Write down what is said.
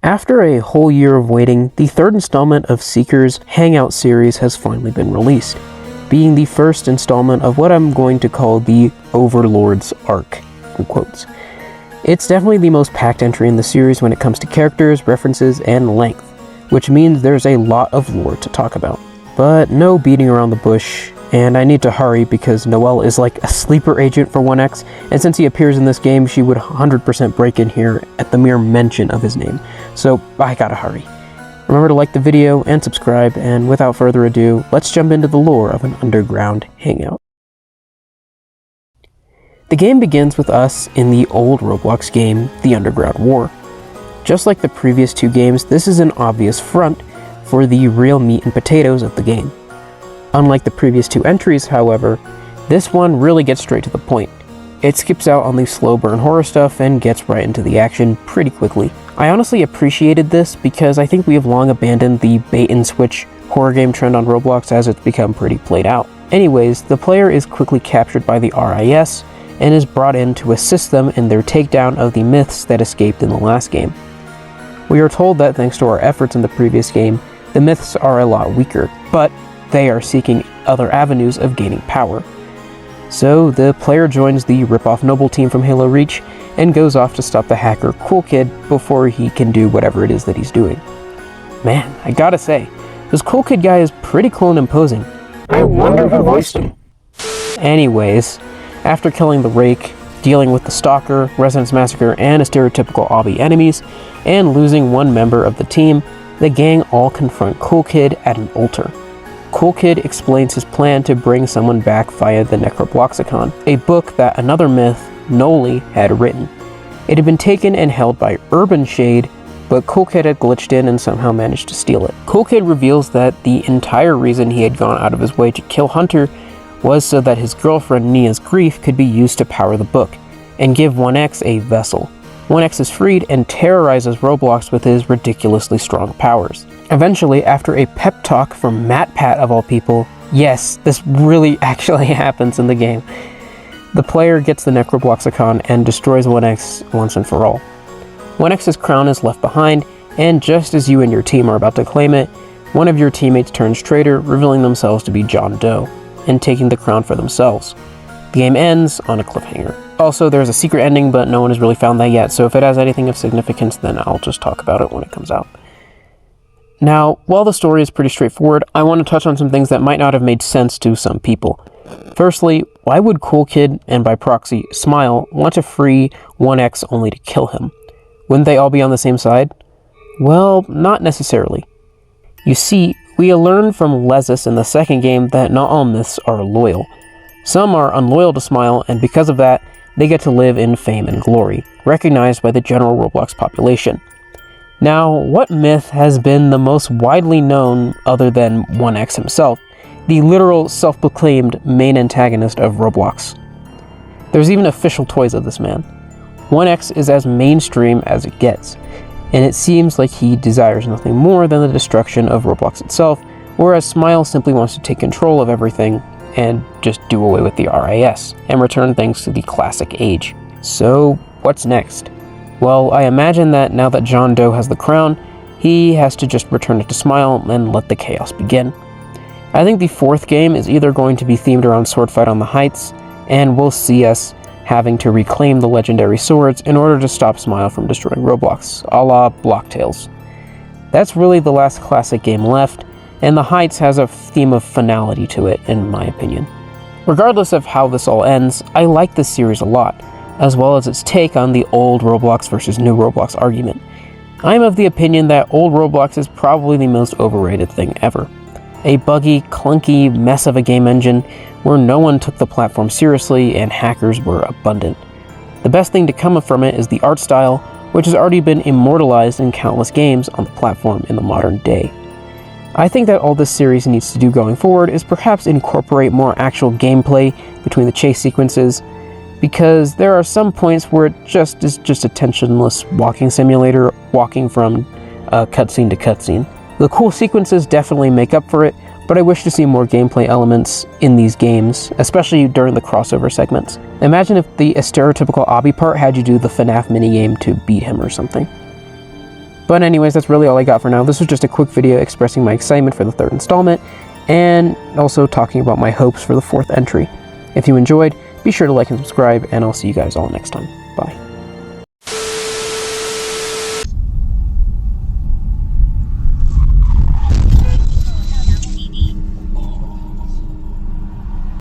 After a whole year of waiting, the third installment of Seeker's Hangout series has finally been released, being the first installment of what I'm going to call the Overlord's arc, in quotes. It's definitely the most packed entry in the series when it comes to characters, references, and length, which means there's a lot of lore to talk about. But no beating around the bush, and I need to hurry because Noelle is like a sleeper agent for 1X, and since he appears in this game, she would 100% break in here at the mere mention of his name. So I gotta hurry. Remember to like the video and subscribe, and without further ado, let's jump into the lore of An Underground Hangout. The game begins with us in the old Roblox game, The Underground War. Just like the previous two games, this is an obvious front for the real meat and potatoes of the game. Unlike the previous two entries, however, this one really gets straight to the point. It skips out on the slow burn horror stuff and gets right into the action pretty quickly. I honestly appreciated this because I think we have long abandoned the bait and switch horror game trend on Roblox as it's become pretty played out. Anyways, the player is quickly captured by the RIS and is brought in to assist them in their takedown of the myths that escaped in the last game. We are told that thanks to our efforts in the previous game, the myths are a lot weaker, but they are seeking other avenues of gaining power. So the player joins the Rip-Off Noble team from Halo Reach and goes off to stop the hacker Cool Kid before he can do whatever it is that he's doing. Man, I gotta say, this Cool Kid guy is pretty cool and imposing. I wonder who voiced him. Anyways, after killing the Rake, dealing with the Stalker, Resonance Massacre, and a stereotypical obby enemies, and losing one member of the team, the gang all confront Cool Kid at an altar. Cool Kid explains his plan to bring someone back via the Necrobloxicon, a book that another myth, Noli, had written. It had been taken and held by Urban Shade, but Cool Kid had glitched in and somehow managed to steal it. Cool Kid reveals that the entire reason he had gone out of his way to kill Hunter was so that his girlfriend Nia's grief could be used to power the book, and give 1X a vessel. 1X is freed and terrorizes Roblox with his ridiculously strong powers. Eventually, after a pep talk from MatPat of all people, yes, this really actually happens in the game, the player gets the Necrobloxicon and destroys 1X once and for all. 1X's crown is left behind, and just as you and your team are about to claim it, one of your teammates turns traitor, revealing themselves to be John Doe, and taking the crown for themselves. The game ends on a cliffhanger. Also, there's a secret ending, but no one has really found that yet, so if it has anything of significance, then I'll just talk about it when it comes out. Now, while the story is pretty straightforward, I want to touch on some things that might not have made sense to some people. Firstly, why would Cool Kid, and by proxy, Smile, want to free 1X only to kill him? Wouldn't they all be on the same side? Well, not necessarily. You see, we learned from Lezus in the second game that not all myths are loyal. Some are unloyal to Smile, and because of that, they get to live in fame and glory, recognized by the general Roblox population. Now, what myth has been the most widely known other than 1X himself, the literal self-proclaimed main antagonist of Roblox? There's even official toys of this man. 1X is as mainstream as it gets, and it seems like he desires nothing more than the destruction of Roblox itself, whereas Smile simply wants to take control of everything and just do away with the RIS, and return things to the classic age. So, what's next? Well, I imagine that now that John Doe has the crown, he has to just return it to Smile and let the chaos begin. I think the fourth game is either going to be themed around Swordfight on the Heights, and we'll see us having to reclaim the legendary swords in order to stop Smile from destroying Roblox, a la Block Tales. That's really the last classic game left, and the Heights has a theme of finality to it, in my opinion. Regardless of how this all ends, I like this series a lot, as well as its take on the old Roblox versus new Roblox argument. I'm of the opinion that old Roblox is probably the most overrated thing ever. A buggy, clunky mess of a game engine where no one took the platform seriously and hackers were abundant. The best thing to come from it is the art style, which has already been immortalized in countless games on the platform in the modern day. I think that all this series needs to do going forward is perhaps incorporate more actual gameplay between the chase sequences, because there are some points where it just is just a tensionless walking simulator, walking from cutscene to cutscene. The cool sequences definitely make up for it, but I wish to see more gameplay elements in these games, especially during the crossover segments. Imagine if the stereotypical obby part had you do the FNAF minigame to beat him or something. But anyways, that's really all I got for now. This was just a quick video expressing my excitement for the 3rd installment, and also talking about my hopes for the 4th entry. If you enjoyed, be sure to like and subscribe, and I'll see you guys all next time. Bye.